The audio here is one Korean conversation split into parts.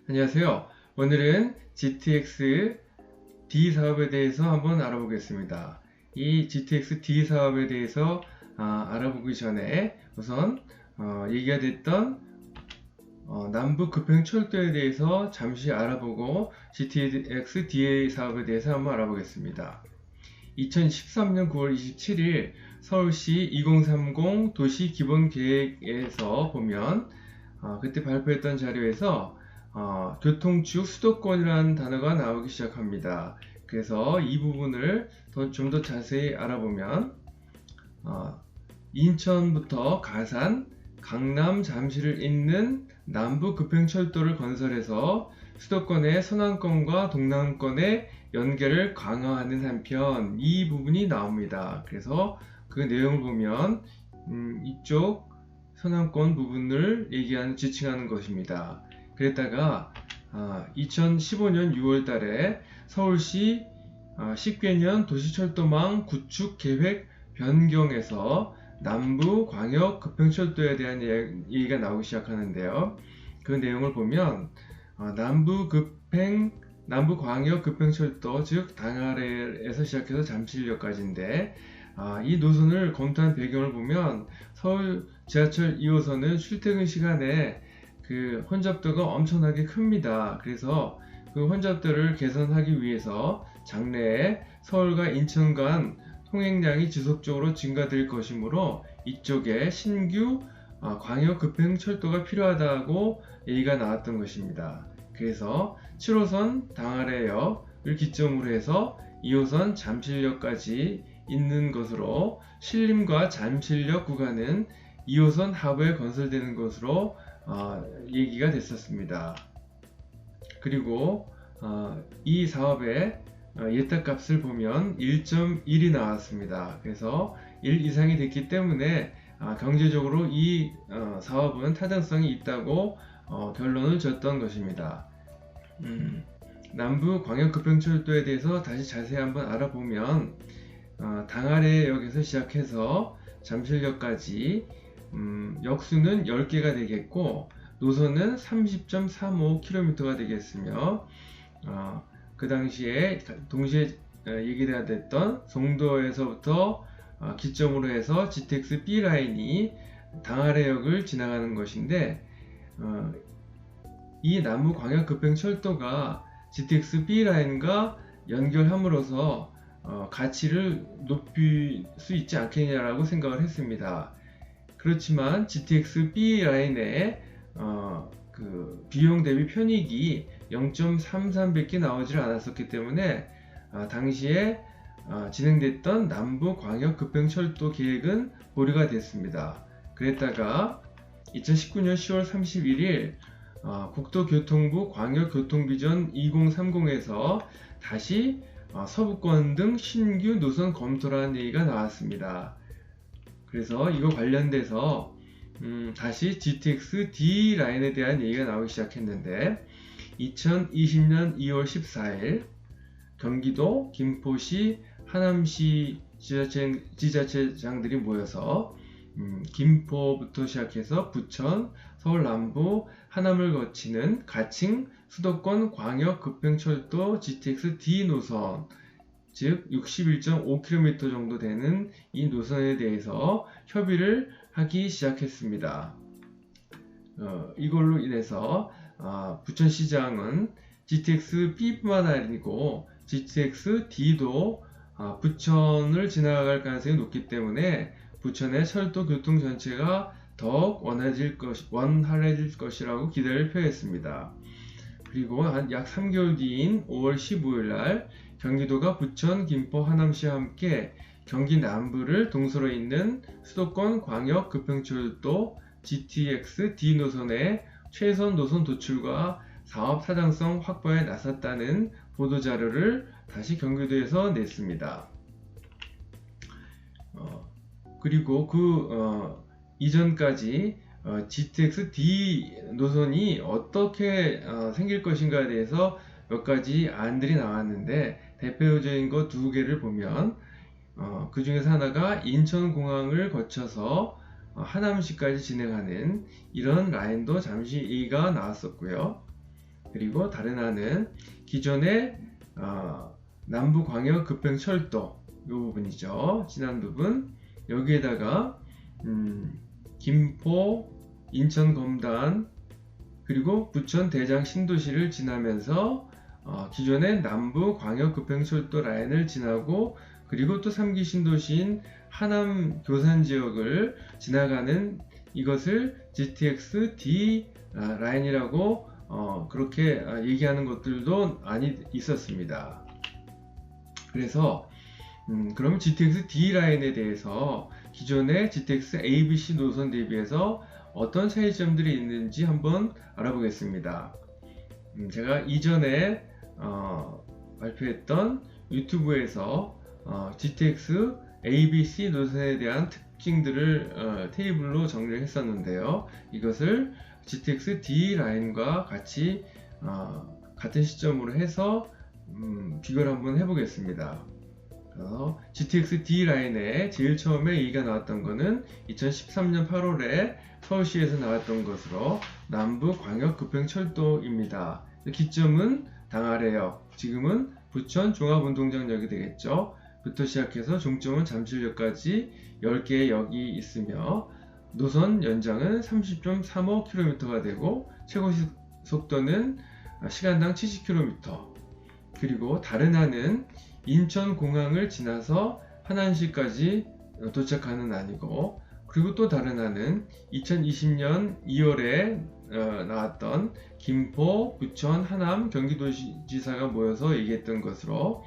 안녕하세요. 오늘은 GTX D 사업에 대해서 한번 알아보겠습니다. 이 GTX D 사업에 대해서 알아보기 전에 우선 얘기가 됐던 남부 급행철도에 대해서 잠시 알아보고 GTX D 사업에 대해서 한번 알아보겠습니다. 2013년 9월 27일 서울시 2030 도시기본계획에서 보면 그때 발표했던 자료에서 교통축 수도권이라는 단어가 나오기 시작합니다. 그래서 이 부분을 좀 더 자세히 알아보면 인천부터 가산, 강남, 잠실을 잇는 남부 급행철도를 건설해서 수도권의 서남권과 동남권의 연결을 강화하는 한편 이 부분이 나옵니다. 그래서 그 내용을 보면 이쪽 서남권 부분을 지칭하는 것입니다. 그랬다가 2015년 6월 달에 서울시 10개년 도시철도망 구축 계획 변경에서 남부 광역 급행철도에 대한 얘기가 나오기 시작하는데요. 그 내용을 보면 남부 광역 급행철도 즉 당아래에서 시작해서 잠실역까지인데 이 노선을 검토한 배경을 보면 서울 지하철 2호선은 출퇴근 시간에 그 혼잡도가 엄청나게 큽니다. 그래서 그 혼잡도를 개선하기 위해서 장래에 서울과 인천 간 통행량이 지속적으로 증가될 것이므로 이쪽에 신규 광역 급행철도가 필요하다고 얘기가 나왔던 것입니다. 그래서 7호선 당아래역을 기점으로 해서 2호선 잠실역까지 있는 것으로 신림과 잠실역 구간은 2호선 하부에 건설되는 것으로 얘기가 됐었습니다. 그리고 이 사업의 예탁값을 보면 1.1이 나왔습니다. 그래서 1 이상이 됐기 때문에 경제적으로 이 사업은 타당성이 있다고 결론을 졌던 것입니다. 남부 광역급행철도에 대해서 다시 자세히 한번 알아보면 당아래역에서 시작해서 잠실역까지 역수는 10개가 되겠고 노선은 30.35km가 되겠으며 그 당시에 동시에 얘기가 됐던 송도에서부터 기점으로 해서 GTX B 라인이 당아래역을 지나가는 것인데 이 남부 광역 급행철도가 GTX B 라인과 연결함으로써 가치를 높일 수 있지 않겠냐라고 생각을 했습니다. 그렇지만 GTX B 라인의 그 비용 대비 편익이 0.33밖에 나오질 않았었기 때문에 당시에 진행됐던 남부 광역 급행철도 계획은 보류가 됐습니다. 그랬다가 2019년 10월 31일 국토교통부 광역교통비전 2030에서 다시 서부권 등 신규 노선 검토라는 얘기가 나왔습니다. 그래서 이거 관련돼서 다시 GTX D 라인에 대한 얘기가 나오기 시작했는데 2020년 2월 14일 경기도, 김포시, 하남시 지자체장들이 모여서 김포부터 시작해서 부천, 서울 남부, 하남을 거치는 가칭 수도권 광역 급행철도 GTX D 노선 즉 61.5km 정도 되는 이 노선에 대해서 협의를 하기 시작했습니다. 이걸로 인해서 부천시장은 GTX B뿐만 아니고 GTX D도 부천을 지나갈 가능성이 높기 때문에 부천의 철도 교통 전체가 더욱 원활해질 것이라고 기대를 표했습니다. 그리고 약 3개월 뒤인 5월 15일 날 경기도가 부천, 김포, 하남시와 함께 경기 남부를 동서로 잇는 수도권 광역 급행철도 GTX D 노선의 최선 노선 도출과 사업 타당성 확보에 나섰다는 보도자료를 다시 경기도에서 냈습니다. 그리고 이전까지 GTX D 노선이 어떻게 생길 것인가에 대해서 몇 가지 안들이 나왔는데 대표적인 거 2개를 보면 그 중에서 하나가 인천공항을 거쳐서 하남시까지 진행하는 이런 라인도 잠시 얘기가 나왔었고요. 그리고 다른 안은 기존의 남부광역급행철도 이 부분이죠. 지난 부분 여기에다가 김포, 인천 검단 그리고 부천 대장 신도시를 지나면서 기존의 남부광역급행철도 라인을 지나고 그리고 또 3기 신도시인 하남 교산 지역을 지나가는 이것을 GTX D 라인이라고 그렇게 얘기하는 것들도 많이 있었습니다. 그래서 그럼 GTX D 라인에 대해서 기존의 GTX ABC 노선 대비해서 어떤 차이점들이 있는지 한번 알아보겠습니다. 제가 이전에 발표했던 유튜브에서 GTX ABC 노선에 대한 특징들을 테이블로 정리를 했었는데요. 이것을 GTX D 라인과 같이 같은 시점으로 해서 비교를 한번 해보겠습니다. GTX D 라인에 제일 처음에 얘기가 나왔던 것은 2013년 8월에 서울시에서 나왔던 것으로 남부광역급행철도입니다. 기점은 당아래역, 지금은 부천 종합운동장역이 되겠죠. 부터 시작해서 종점은 잠실역까지 10개의 역이 있으며 노선 연장은 30.35km가 되고 최고 속도는 시간당 70km. 그리고 다른 안은 인천공항을 지나서 한안시까지 도착하는 안이고, 그리고 또 다른 안은 2020년 2월에 나왔던 김포, 부천, 하남 경기도지사가 모여서 얘기했던 것으로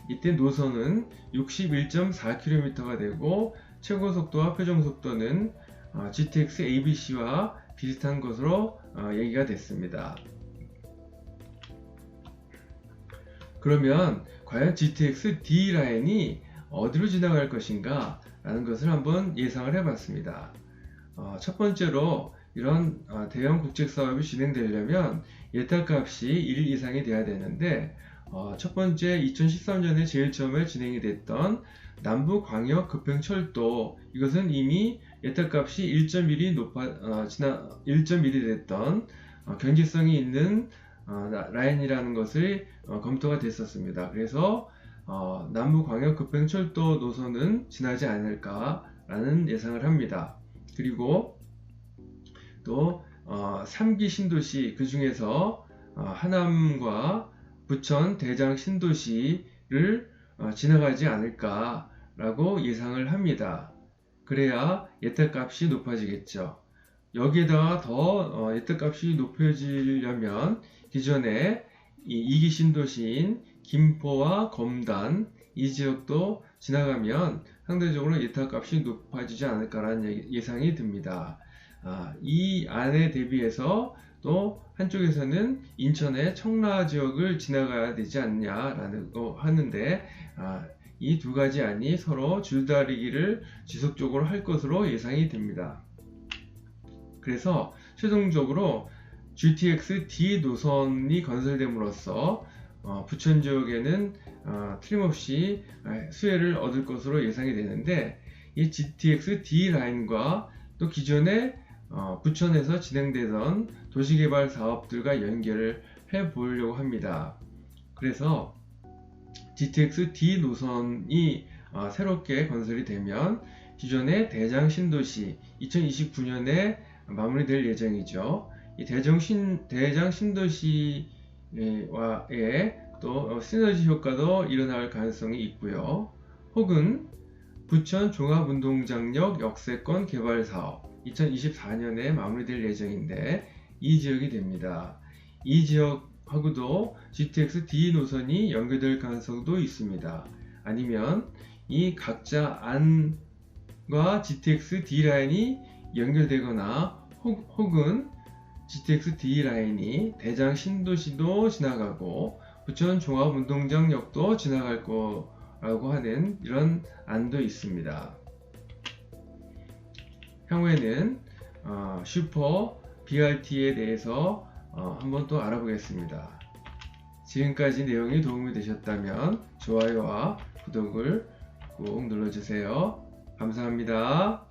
이때 노선은 61.4km가 되고 최고 속도와 표정 속도는 GTX ABC와 비슷한 것으로 얘기가 됐습니다. 그러면 과연 GTX D 라인이 어디로 지나갈 것인가 라는 것을 한번 예상을 해봤습니다. 첫 번째로 이런 대형 국책 사업이 진행되려면 예탁값이 1 이상이 돼야 되는데 첫 번째 2013년에 제일 처음에 진행이 됐던 남부광역급행철도, 이것은 이미 예탁값이 1.1이 됐던 경제성이 있는 라인이라는 것을 검토가 됐었습니다. 그래서 남부광역급행철도 노선은 지나지 않을까라는 예상을 합니다. 그리고 또 3기 신도시, 그 중에서 하남과 부천 대장 신도시를 지나가지 않을까라고 예상을 합니다. 그래야 예탁값이 높아지겠죠. 여기에다가 더 예탁값이 높아지려면 기존에 2기 신도시인 김포와 검단 이 지역도 지나가면 상대적으로 예탁값이 높아지지 않을까라는 예상이 듭니다. 이 안에 대비해서 또 한쪽에서는 인천의 청라 지역을 지나가야 되지 않냐라고 하는데 이 두 가지 안이 서로 줄다리기를 지속적으로 할 것으로 예상이 됩니다. 그래서 최종적으로 GTX D 노선이 건설됨으로써 부천 지역에는 틀림없이 수혜를 얻을 것으로 예상이 되는데, 이 GTX D 라인과 또 기존의 부천에서 진행되던 도시개발 사업들과 연결을 해 보려고 합니다. 그래서 GTX D 노선이 새롭게 건설이 되면 기존의 대장 신도시 2029년에 마무리될 예정이죠. 이 대장 신도시와의 또 시너지 효과도 일어날 가능성이 있고요. 혹은 부천 종합운동장역 역세권 개발 사업 2024년에 마무리될 예정인데 이 지역이 됩니다. 이 지역하고도 GTX D 노선이 연결될 가능성도 있습니다. 아니면 이 각자 안과 GTX D 라인이 연결되거나 혹은 GTX D 라인이 대장 신도시도 지나가고 부천 종합운동장역도 지나갈 거라고 하는 이런 안도 있습니다. 향후에는 슈퍼 BRT에 대해서 한번 또 알아보겠습니다. 지금까지 내용이 도움이 되셨다면 좋아요와 구독을 꼭 눌러주세요. 감사합니다.